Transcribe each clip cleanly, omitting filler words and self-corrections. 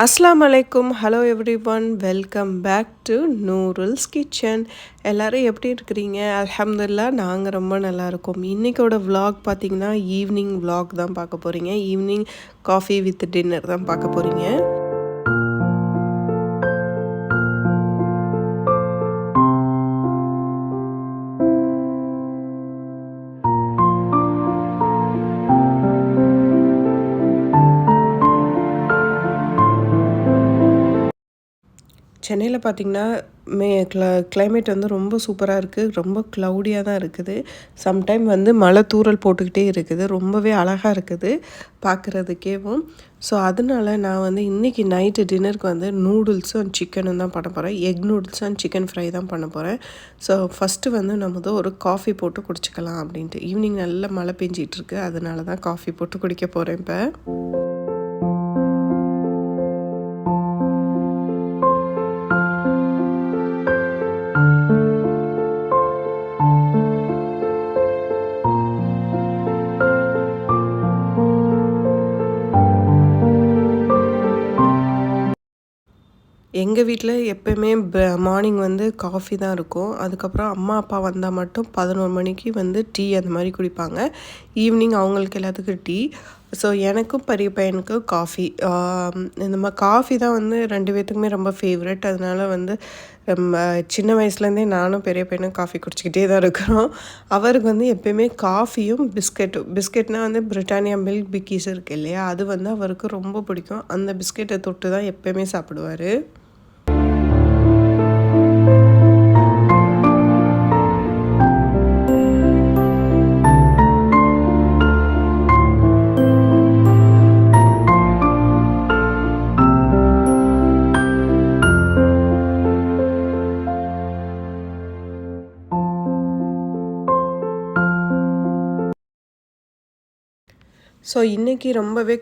அஸ்ஸலாமு அலைக்கும். Hello everyone. Welcome back to Noorul's kitchen. எல்லோரும் எப்படி இருக்கிறீங்க? அல்ஹம்துலில்லாஹ் நாங்கள் ரொம்ப நல்லா இருக்கோம். இன்றைக்கோட vlog பார்த்திங்கன்னா ஈவினிங் vlog தான் பார்க்க போகிறீங்க. ஈவினிங் காஃபி வித் டின்னர் தான் பார்க்க போகிறீங்க. சென்னையில் பார்த்திங்கன்னா கிளைமேட் வந்து ரொம்ப சூப்பராக இருக்குது. ரொம்ப க்ளவுடியாக தான் இருக்குது. சம்டைம் வந்து மழை தூறல் போட்டுக்கிட்டே இருக்குது. ரொம்பவே அழகாக இருக்குது பார்க்குறதுக்கேவும். ஸோ அதனால நான் வந்து இன்றைக்கி நைட்டு டின்னருக்கு வந்து நூடுல்ஸும் அண்ட் சிக்கனும் தான் பண்ண போகிறேன். Egg noodles and chicken fry தான் பண்ண போகிறேன். ஸோ ஃபஸ்ட்டு வந்து நம்ம ஒரு காஃபி போட்டு குடிச்சிக்கலாம் அப்படின்ட்டு. ஈவினிங் நல்லா மழை பெஞ்சிகிட்ருக்கு, அதனால தான் காஃபி போட்டு குடிக்க போகிறேன் இப்போ. எங்கள் வீட்டில் எப்போயுமே மார்னிங் வந்து காஃபி தான் இருக்கும். அதுக்கப்புறம் அம்மா அப்பா வந்தால் மட்டும் 11 மணிக்கு வந்து டீ அந்த மாதிரி குடிப்பாங்க. ஈவினிங் அவங்களுக்கு எல்லாத்துக்கும் டீ. ஸோ எனக்கும் பெரிய பையனுக்கும் காஃபி. இந்த மாதிரி காஃபி தான் வந்து 2 பேர்த்துக்குமே ரொம்ப ஃபேவரட். அதனால் வந்து சின்ன வயசுலேருந்தே நானும் பெரிய பையனும் காஃபி குடிச்சிக்கிட்டே தான் இருக்கிறோம். அவருக்கு வந்து எப்போயுமே காஃபியும் பிஸ்கெட்னால் வந்து பிரிட்டானியா மில்க் பிக்கீஸ் இருக்குது இல்லையா, அது வந்து அவருக்கு ரொம்ப பிடிக்கும். அந்த பிஸ்கெட்டை தொட்டு தான் எப்போயுமே சாப்பிடுவார். ஸோ இன்றைக்கி ரொம்பவே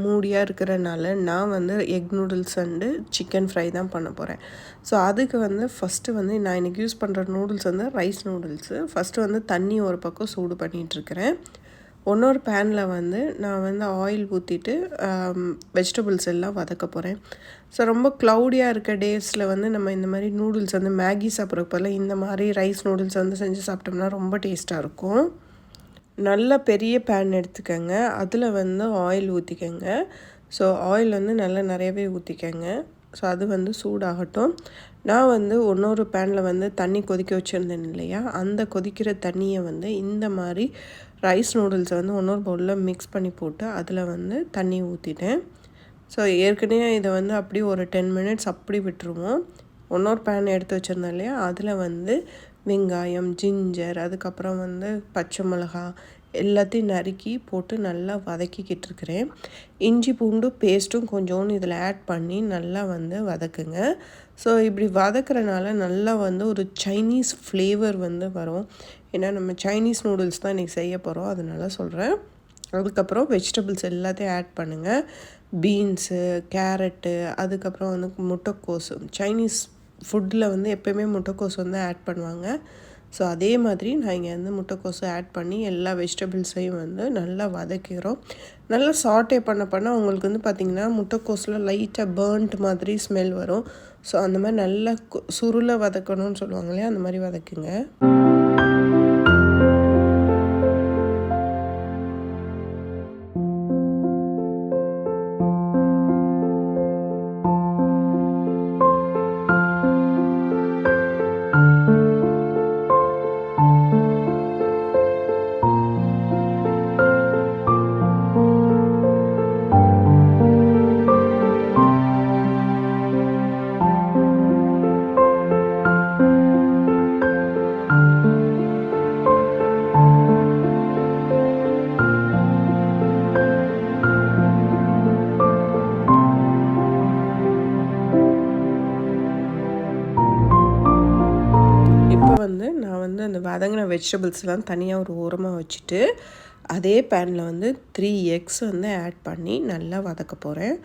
மூடியாக இருக்கிறனால நான் வந்து egg noodles and chicken fry தான் பண்ண போகிறேன். ஸோ அதுக்கு வந்து ஃபஸ்ட்டு வந்து நான் இன்றைக்கி யூஸ் பண்ணுற நூடுல்ஸ் வந்து ரைஸ் நூடுல்ஸு. ஃபஸ்ட்டு வந்து தண்ணி ஒரு பக்கம் சூடு பண்ணிகிட்ருக்கிறேன். இன்னொரு பேனில் வந்து நான் வந்து ஆயில் ஊற்றிட்டு வெஜிடபிள்ஸ் எல்லாம் வதக்க போகிறேன். ஸோ ரொம்ப க்ளவுடியாக இருக்க டேஸில் வந்து நம்ம இந்த மாதிரி நூடுல்ஸ் வந்து மேகி சாப்பிட்றதுக்கு பதிலாக இந்த மாதிரி ரைஸ் நூடுல்ஸ் வந்து செஞ்சு சாப்பிட்டோம்னா ரொம்ப டேஸ்ட்டாக இருக்கும். நல்ல பெரிய பேன் எடுத்துக்கோங்க. அதில் வந்து ஆயில் ஊற்றிக்கங்க. ஸோ ஆயில் வந்து நல்லா நிறையவே ஊற்றிக்கங்க. ஸோ அது வந்து சூடாகட்டும். நான் வந்து இன்னொரு பேனில் வந்து தண்ணி கொதிக்க வச்சுருந்தேன் இல்லையா, அந்த கொதிக்கிற தண்ணியை வந்து இந்த மாதிரி ரைஸ் நூடுல்ஸை வந்து இன்னொரு பவுலில் மிக்ஸ் பண்ணி போட்டு அதில் வந்து தண்ணி ஊற்றிட்டேன். ஸோ ஏற்கனவே இதை வந்து அப்படியே ஒரு 10 மினிட்ஸ் அப்படி விட்டுருவோம். இன்னொரு பேன் எடுத்து வச்சுருந்தேன் இல்லையா, அதில் வந்து வெங்காயம், ஜிஞ்சர், அதுக்கப்புறம் வந்து பச்சை மிளகா எல்லாத்தையும் நறுக்கி போட்டு நல்லா வதக்கிக்கிட்டு இருக்கிறேன். இஞ்சி பூண்டு பேஸ்ட்டும் கொஞ்சோண்டு இதில் ஆட் பண்ணி நல்லா வந்து வதக்குங்க. ஸோ இப்படி வதக்குறனால நல்லா வந்து ஒரு சைனீஸ் ஃப்ளேவர் வந்து வரும். ஏன்னா நம்ம சைனீஸ் நூடுல்ஸ் தான் இன்றைக்கி செய்ய போகிறோம், அதனால சொல்கிறேன். அதுக்கப்புறம் வெஜிடபிள்ஸ் எல்லாத்தையும் ஆட் பண்ணுங்கள். பீன்ஸு, கேரட்டு, அதுக்கப்புறம் வந்து முட்டைக்கோஸு. சைனீஸ் ஃபுட்டில் வந்து எப்போயுமே முட்டைக்கோஸ் வந்து ஆட் பண்ணுவாங்க. ஸோ அதே மாதிரி நான் இங்கே வந்து முட்டைக்கோஸை ஆட் பண்ணி எல்லா வெஜிடபிள்ஸையும் வந்து நல்லா வதக்கிறோம். நல்லா சாட்டே பண்ண உங்களுக்கு வந்து பார்த்திங்கன்னா முட்டைக்கோஸில் லைட்டாக பேர்ன்ட் மாதிரி ஸ்மெல் வரும். ஸோ அந்த மாதிரி நல்லா சுருளை வதக்கணும்னு சொல்லுவாங்க இல்லையா, அந்த மாதிரி வதக்குங்க. நான் வந்து அந்த வதங்கின வெஜிடபிள்ஸ்லாம் தனியாக ஒரு ஓரமாக வச்சுட்டு அதே பேனில் வந்து 3 எக்ஸ் வந்து ஆட் பண்ணி நல்லா வதக்க போகிறேன்.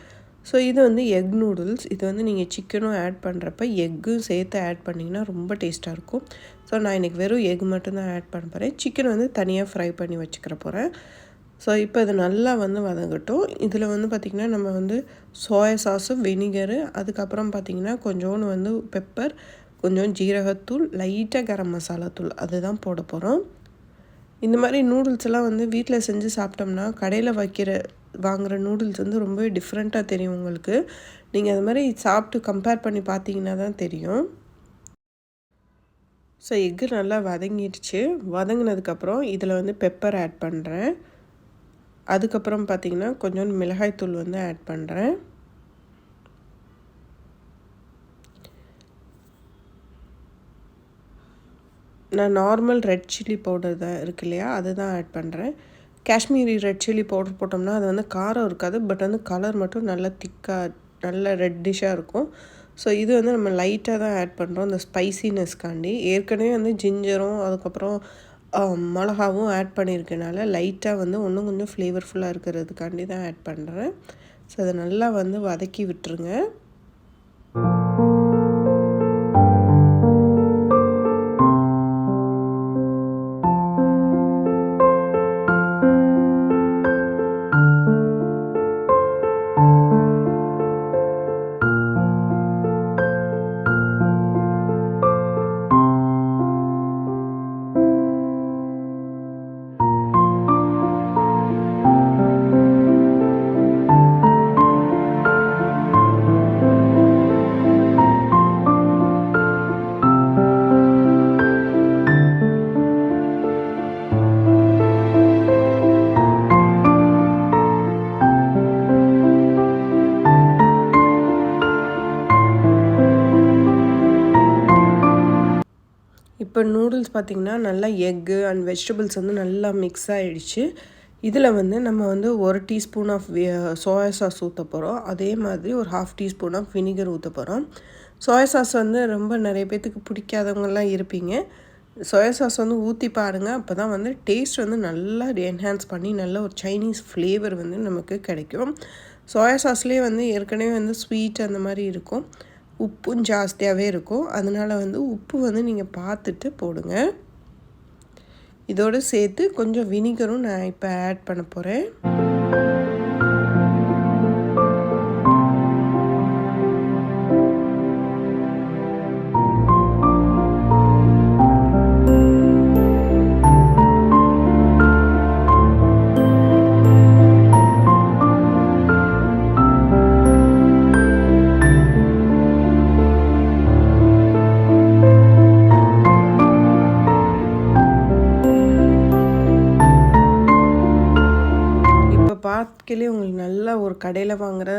ஸோ இது வந்து எக் நூடுல்ஸ். இது வந்து நீங்கள் சிக்கனும் ஆட் பண்ணுறப்ப எக்கும் சேர்த்து ஆட் பண்ணிங்கன்னா ரொம்ப டேஸ்ட்டாக இருக்கும். ஸோ நான் இன்றைக்கி வெறும் எக் மட்டும்தான் ஆட் பண்ண போகிறேன். சிக்கன் வந்து தனியாக ஃப்ரை பண்ணி வச்சுக்கிற போகிறேன். ஸோ இப்போ இது நல்லா வந்து வதங்கட்டும். இதில் வந்து பார்த்திங்கன்னா நம்ம வந்து சோயா சாஸு, வினிகரு, அதுக்கப்புறம் பார்த்திங்கன்னா கொஞ்சோண்டு வந்து பெப்பர், கொஞ்சம் ஜீரகத்தூள், லைட்டாக கரம் மசாலா தூள் அதுதான் போட போகிறோம். இந்த மாதிரி நூடுல்ஸ் எல்லாம் வந்து வீட்டில் செஞ்சு சாப்பிட்டோம்னா கடையில் வாங்குகிற நூடுல்ஸ் வந்து ரொம்பவே டிஃப்ரெண்ட்டாக தெரியும் உங்களுக்கு. நீங்கள் அது மாதிரி சாப்பிட்டு கம்பேர் பண்ணி பார்த்தீங்கன்னா தான் தெரியும். ஸோ எக்கு நல்லா வதங்கிடுச்சு. வதங்கினதுக்கப்புறம் இதில் வந்து பெப்பர் ஆட் பண்ணுறேன். அதுக்கப்புறம் பார்த்திங்கன்னா கொஞ்சோண்டு மிளகாய்த்தூள் வந்து ஆட் பண்ணுறேன். நான் நார்மல் ரெட் சில்லி பவுடர் தான் இருக்கு இல்லையா, அதுதான் ஆட் பண்ணுறேன். காஷ்மீரி ரெட் சில்லி பவுடர் போட்டோம்னா அது வந்து காரம் இருக்காது, பட் வந்து கலர் மட்டும் நல்லா திக்காக நல்ல ரெட்டிஷாக இருக்கும். ஸோ இது வந்து நம்ம லைட்டாக தான் ஆட் பண்ணுறோம் இந்த ஸ்பைசினஸ்க்காண்டி. ஏற்கனவே வந்து ஜிஞ்சரும் அதுக்கப்புறம் மிளகாவும் ஆட் பண்ணியிருக்கனால லைட்டாக வந்து இன்னும் கொஞ்சம் ஃப்ளேவர்ஃபுல்லாக இருக்கிறதுக்காண்டி தான் ஆட் பண்ணுறேன். ஸோ அதை நல்லா வந்து வதக்கி விட்டுருங்க. இப்போ நூடுல்ஸ் பார்த்திங்கன்னா நல்லா எக்கு அண்ட் வெஜிடபிள்ஸ் வந்து நல்லா மிக்ஸ் ஆகிடுச்சு. இதில் வந்து நம்ம வந்து 1 டீஸ்பூன் ஆஃப் சோயா சாஸ் ஊற்ற போகிறோம். அதே மாதிரி ஒரு 1/2 டீஸ்பூன் ஆஃப் வினிகர் ஊற்ற போகிறோம். சோயா சாஸ் வந்து ரொம்ப நிறைய பேர்த்துக்கு பிடிக்காதவங்கலாம் இருப்பீங்க. சோயா சாஸ் வந்து ஊற்றி பாருங்கள். அப்போ தான் வந்து டேஸ்ட் வந்து நல்லா என்ஹான்ஸ் பண்ணி நல்ல ஒரு சைனீஸ் ஃப்ளேவர் வந்து நமக்கு கிடைக்கும். சோயா சாஸ்லேயே வந்து ஏற்கனவே வந்து ஸ்வீட் அந்த மாதிரி இருக்கும், உப்பும் ஜாஸ்தியாகவே இருக்கும். அதனால் வந்து உப்பு வந்து நீங்கள் பார்த்துட்டு போடுங்க. இதோடு சேர்த்து கொஞ்சம் வினிகரும் நான் இப்போ ஆட் பண்ண போகிறேன். பார்க்கலே உங்களுக்கு நல்லா ஒரு கடையில் வாங்குகிற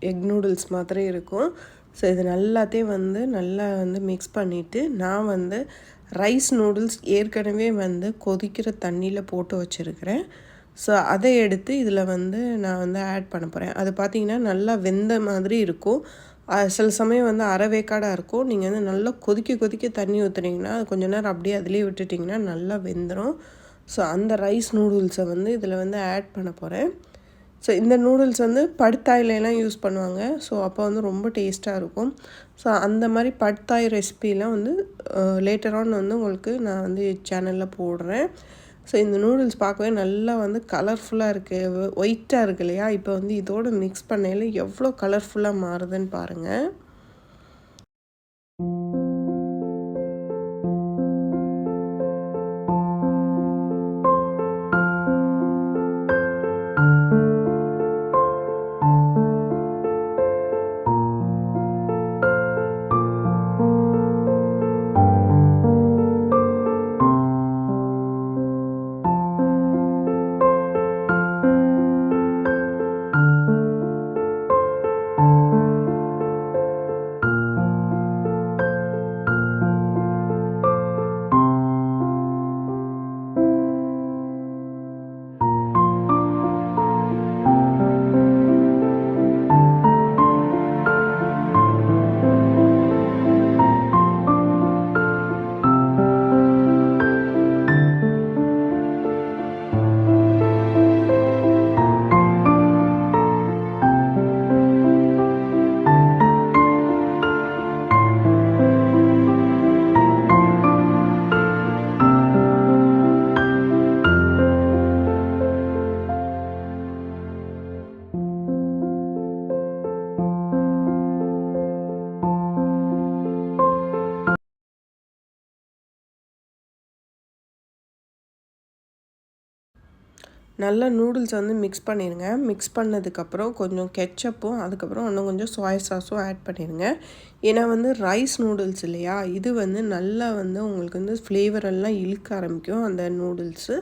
எக் நூடுல்ஸ் மாதிரி இருக்கும். ஸோ இது எல்லாத்தையும் வந்து நல்லா வந்து மிக்ஸ் பண்ணிவிட்டு நான் வந்து ரைஸ் நூடுல்ஸ் ஏற்கனவே வந்து கொதிக்கிற தண்ணியில் போட்டு வச்சுருக்கிறேன். ஸோ அதை எடுத்து இதில் வந்து நான் வந்து ஆட் பண்ண போகிறேன். அது பார்த்திங்கன்னா நல்லா வெந்த மாதிரி இருக்கும். சில சமயம் வந்து அரைவேக்காடாக இருக்கும். நீங்கள் வந்து நல்லா கொதிக்க தண்ணி ஊற்றுனீங்கன்னா அது கொஞ்சம் நேரம் அப்படியே அதிலே விட்டுட்டிங்கன்னா நல்லா வெந்துடும். ஸோ அந்த ரைஸ் நூடுல்ஸை வந்து இதில் வந்து ஆட் பண்ண போகிறேன். ஸோ இந்த நூடுல்ஸ் வந்து படுத்தாயிலெலாம் யூஸ் பண்ணுவாங்க. ஸோ அப்போ வந்து ரொம்ப டேஸ்ட்டாக இருக்கும். ஸோ அந்த மாதிரி படுத்தாய் ரெசிபிலாம் வந்து லேட்டர் ஆன் வந்து உங்களுக்கு நான் வந்து சேனலில் போடுறேன். ஸோ இந்த நூடுல்ஸ் பார்க்கவே நல்லா வந்து கலர்ஃபுல்லாக இருக்குது, ஒயிட்டாக இருக்குது இல்லையா? இப்போ வந்து இதோடு மிக்ஸ் பண்ணையில் எவ்வளோ கலர்ஃபுல்லாக மாறுதுன்னு பாருங்கள். நல்லா நூடுல்ஸ் வந்து மிக்ஸ் பண்ணிடுங்க. மிக்ஸ் பண்ணதுக்கப்புறம் கொஞ்சம் கெச்சப்பும் அதுக்கப்புறம் இன்னும் கொஞ்சம் சோயா சாஸும் ஆட் பண்ணிடுங்க. ஏன்னா வந்து ரைஸ் நூடுல்ஸ் இல்லையா, இது வந்து நல்லா வந்து உங்களுக்கு வந்து ஃப்ளேவர் எல்லாம் இழுக்க ஆரம்பிக்கும் அந்த நூடுல்ஸு.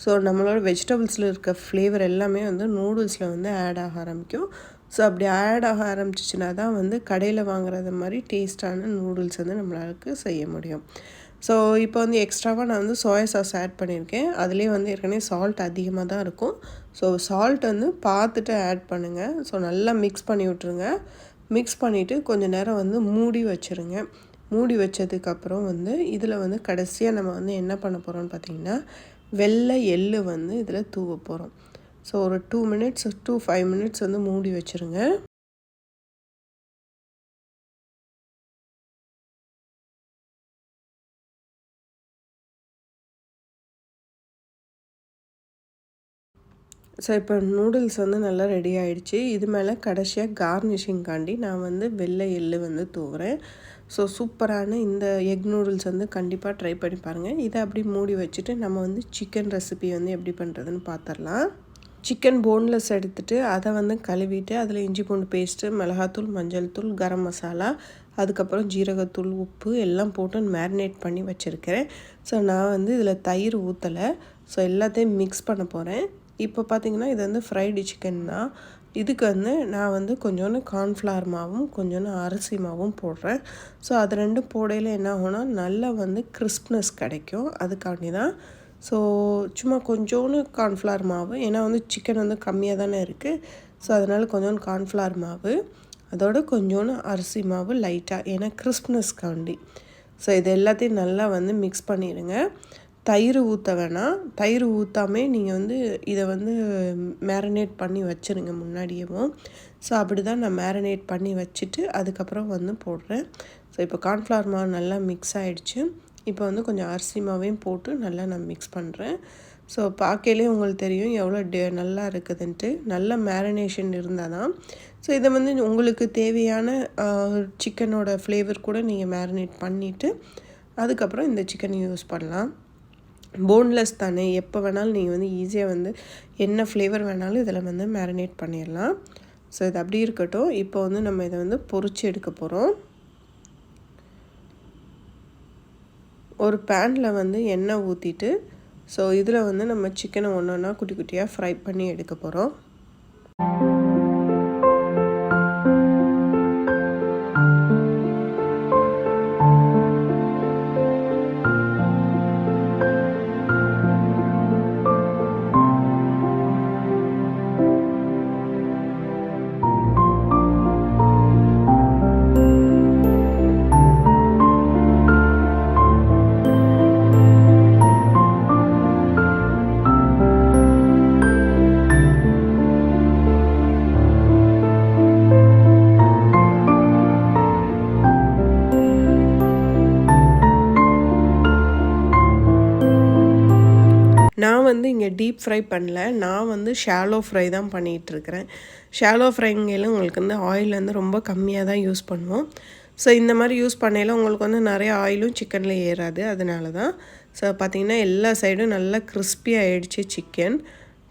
ஸோ நம்மளோட வெஜிடபிள்ஸில் இருக்க ஃப்ளேவர் எல்லாமே வந்து நூடுல்ஸில் வந்து ஆட் ஆக ஆரம்பிக்கும். ஸோ அப்படி ஆட் ஆக ஆரம்பிச்சிச்சின்னா தான் வந்து கடையில் வாங்குறது மாதிரி டேஸ்ட்டான நூடுல்ஸ் வந்து நம்மளுக்கு செய்ய முடியும். ஸோ இப்போ வந்து எக்ஸ்ட்ராவாக நான் வந்து சோயா சாஸ் ஆட் பண்ணியிருக்கேன். அதுலேயே வந்து ஏற்கனவே சால்ட் அதிகமாக தான் இருக்கும். ஸோ சால்ட் வந்து பார்த்துட்டு ஆட் பண்ணுங்கள். ஸோ நல்லா மிக்ஸ் பண்ணி விட்ருங்க. மிக்ஸ் பண்ணிவிட்டு கொஞ்சம் நேரம் வந்து மூடி வச்சுருங்க. மூடி வச்சதுக்கப்புறம் வந்து இதில் வந்து கடைசியாக நம்ம வந்து என்ன பண்ண போகிறோம்னு பார்த்திங்கன்னா, வெள்ளை எள்ளு வந்து இதில் தூவ போகிறோம். ஸோ ஒரு 2 மினிட்ஸ் to 5 மினிட்ஸ் வந்து மூடி வச்சுருங்க. ஸோ இப்போ நூடுல்ஸ் வந்து நல்லா ரெடி ஆகிடுச்சு. இது மேலே கடைசியாக கார்னிஷிங்காண்டி நான் வந்து வெள்ளை எள்ளு வந்து தூவுறேன். ஸோ சூப்பரான இந்த எக் நூடுல்ஸ் வந்து கண்டிப்பாக ட்ரை பண்ணி பாருங்கள். இதை அப்படி மூடி வச்சுட்டு நம்ம வந்து சிக்கன் ரெசிபி வந்து எப்படி பண்ணுறதுன்னு பார்த்துடலாம். சிக்கன் போன்லெஸ் எடுத்துகிட்டு அதை வந்து கழுவிட்டு அதில் இஞ்சி பூண்டு பேஸ்ட்டு, மிளகாத்தூள், மஞ்சள் தூள், கரம் மசாலா, அதுக்கப்புறம் ஜீரகத்தூள், உப்பு எல்லாம் போட்டு மேரினேட் பண்ணி வச்சுருக்கிறேன். ஸோ நான் வந்து இதில் தயிர் ஊற்றலை. ஸோ எல்லாத்தையும் மிக்ஸ் பண்ண போகிறேன். இப்போ பார்த்திங்கன்னா இது வந்து ஃப்ரைடு சிக்கன் தான். இதுக்கு வந்து நான் வந்து கொஞ்சோண்டு கார்ன்ஃப்ளவர் மாவும் கொஞ்சோண்டு அரிசி மாவும் போடுறேன். ஸோ அது ரெண்டும் போடையில் என்ன ஆகும்னா நல்லா வந்து கிறிஸ்ப்னஸ் கிடைக்கும். அதுக்காண்டி தான். ஸோ சும்மா கொஞ்சோண்டு கார்ன்ஃப்ளவர் மாவு, ஏன்னா வந்து சிக்கன் வந்து கம்மியாக தானே இருக்குது. ஸோ அதனால் கொஞ்சோண்டு கார்ன்ஃப்ளவர் மாவு, அதோட கொஞ்சோண்டு அரிசி மாவு லைட்டாக, ஏன்னா கிறிஸ்ப்னஸ்க்காண்டி. ஸோ இது எல்லாத்தையும் நல்லா வந்து மிக்ஸ் பண்ணிடுங்க. தயிர் ஊற்ற வேணாம். தயிர் ஊற்றாமே நீங்கள் வந்து இதை வந்து மேரினேட் பண்ணி வச்சுருங்க முன்னாடியேவும். ஸோ அப்படி தான் நான் மேரினேட் பண்ணி வச்சுட்டு அதுக்கப்புறம் வந்து போடுறேன். ஸோ இப்போ கார்ன்ஃப்ளவர் மாவு நல்லா மிக்ஸ் ஆகிடுச்சு. இப்போ வந்து கொஞ்சம் அரிசி மாவையும் போட்டு நல்லா நான் மிக்ஸ் பண்ணுறேன். ஸோ பார்க்கையிலே உங்களுக்கு தெரியும் எவ்வளோ நல்லா இருக்குதுன்ட்டு. நல்ல மேரினேஷன் இருந்தால் தான். ஸோ இதை வந்து உங்களுக்கு தேவையான சிக்கனோட ஃப்ளேவர் கூட நீங்கள் மேரினேட் பண்ணிவிட்டு அதுக்கப்புறம் இந்த சிக்கனை யூஸ் பண்ணலாம். போன்லெஸ் தானே, எப்போ வேணாலும் நீங்கள் வந்து ஈஸியாக வந்து என்ன ஃப்ளேவர் வேணாலும் இதில் வந்து மேரினேட் பண்ணிடலாம். ஸோ இது அப்படி இருக்கட்டும். இப்போ வந்து நம்ம இதை வந்து பொரிச்சு எடுக்க போகிறோம். ஒரு பேனில் வந்து எண்ணெய் ஊற்றிட்டு ஸோ இதில் வந்து நம்ம சிக்கனை ஒன்று ஒன்றா குட்டி குட்டியாக ஃப்ரை பண்ணி எடுக்க போகிறோம். நான் வந்து இங்கே டீப் ஃப்ரை பண்ணல. நான் வந்து ஷாலோ ஃப்ரை தான் பண்ணிகிட்ருக்கிறேன். ஷாலோ ஃப்ரைங்கையில் உங்களுக்கு வந்து ஆயில் வந்து ரொம்ப கம்மியாக தான் யூஸ் பண்ணுவோம். ஸோ இந்த மாதிரி யூஸ் பண்ணையில் உங்களுக்கு வந்து நிறைய ஆயிலும் சிக்கனில் ஏறாது. அதனால தான். ஸோ பார்த்திங்கன்னா எல்லா சைடும் நல்லா கிறிஸ்பி ஆகிடுச்சு சிக்கன்.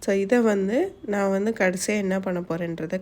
ஸோ இதை வந்து நான் வந்து கடைசியாக என்ன பண்ண போகிறேன்றதை